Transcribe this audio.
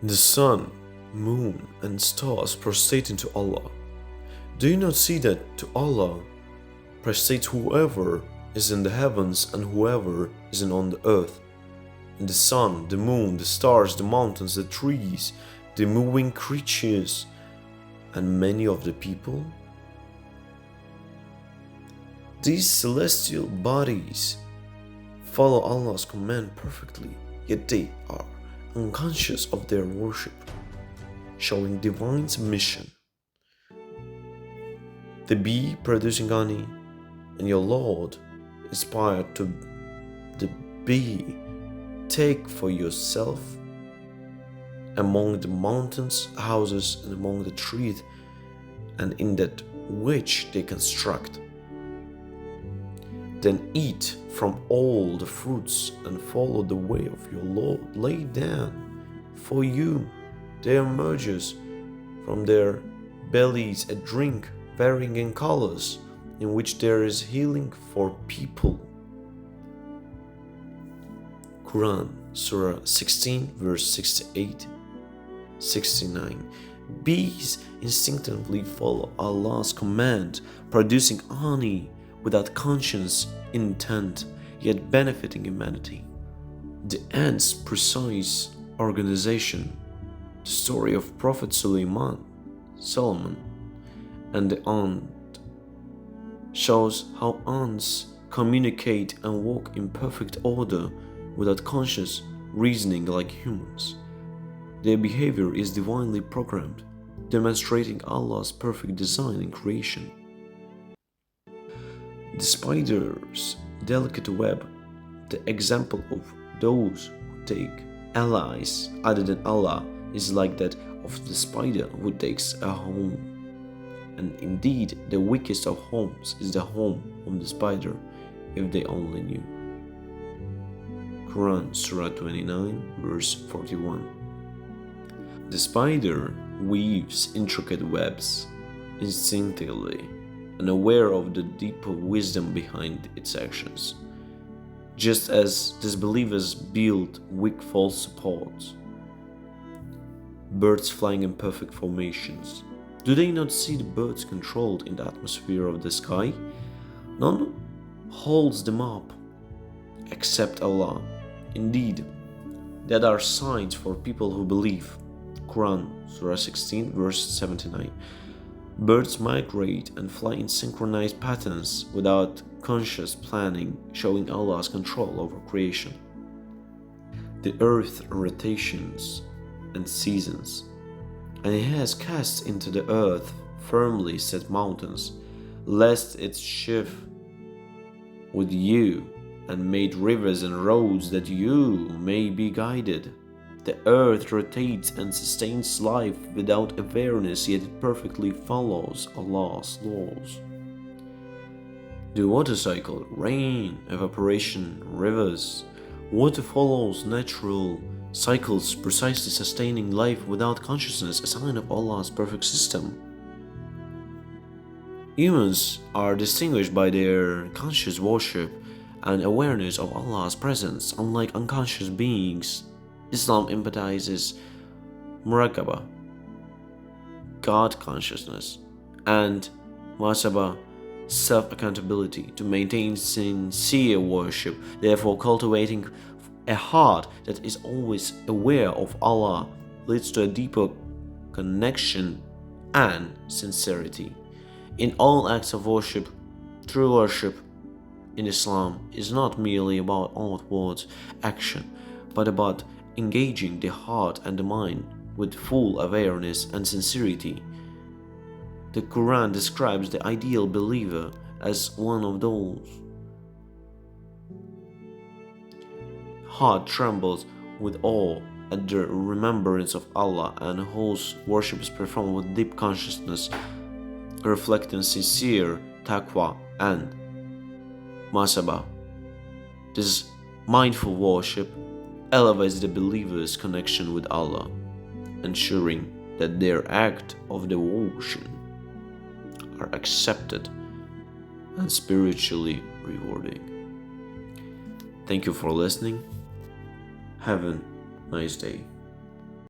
The sun, moon, and stars prostrating to Allah. Do you not see that to Allah prostrates whoever is in the heavens and whoever is on the earth? And the sun, the moon, the stars, the mountains, the trees, the moving creatures, and many of the people? These celestial bodies follow Allah's command perfectly, yet they are unconscious of their worship, showing divine submission. The bee producing honey, and your Lord inspired to the bee, take for yourself among the mountains, houses, and among the trees, and in that which they construct. Then eat from all the fruits and follow the way of your Lord. Lay down for you there emerges from their bellies a drink varying in colors, in which there is healing for people. Quran, Surah 16, verse 68, 69. Bees instinctively follow Allah's command, producing honey without conscious intent, yet benefiting humanity. The ant's precise organization, the story of Prophet Solomon, and the ant shows how ants communicate and work in perfect order without conscious reasoning like humans. Their behavior is divinely programmed, demonstrating Allah's perfect design in creation. The spider's delicate web, the example of those who take allies other than Allah, is like that of the spider who takes a home. And indeed, the weakest of homes is the home of the spider, if they only knew. Quran, Surah 29, verse 41. The spider weaves intricate webs instinctively, unaware of the deeper wisdom behind its actions, just as disbelievers build weak false supports. Birds flying in perfect formations. Do they not see the birds controlled in the atmosphere of the sky? None holds them up except Allah. Indeed, that are signs for people who believe. Quran, Surah 16, verse 79. Birds migrate and fly in synchronized patterns without conscious planning, showing Allah's control over creation. The earth rotations and seasons, and He has cast into the earth firmly set mountains, lest it shift with you, and made rivers and roads that you may be guided. The earth rotates and sustains life without awareness, yet it perfectly follows Allah's laws. The water cycle, rain, evaporation, rivers. Water follows natural cycles, precisely sustaining life without consciousness, a sign of Allah's perfect system. Humans are distinguished by their conscious worship and awareness of Allah's presence, unlike unconscious beings. Islam emphasizes muraqabah, God consciousness, and muhasabah, self-accountability, to maintain sincere worship, therefore cultivating a heart that is always aware of Allah leads to a deeper connection and sincerity. In all acts of worship, true worship in Islam is not merely about outward action, but about engaging the heart and the mind with full awareness and sincerity. The Quran describes the ideal believer as one of those. Heart trembles with awe at the remembrance of Allah, and whose worship is performed with deep consciousness, reflecting sincere taqwa and muhasabah. This mindful worship elevates the believer's connection with Allah, ensuring that their act of devotion are accepted and spiritually rewarding. Thank you for listening. Have a nice day.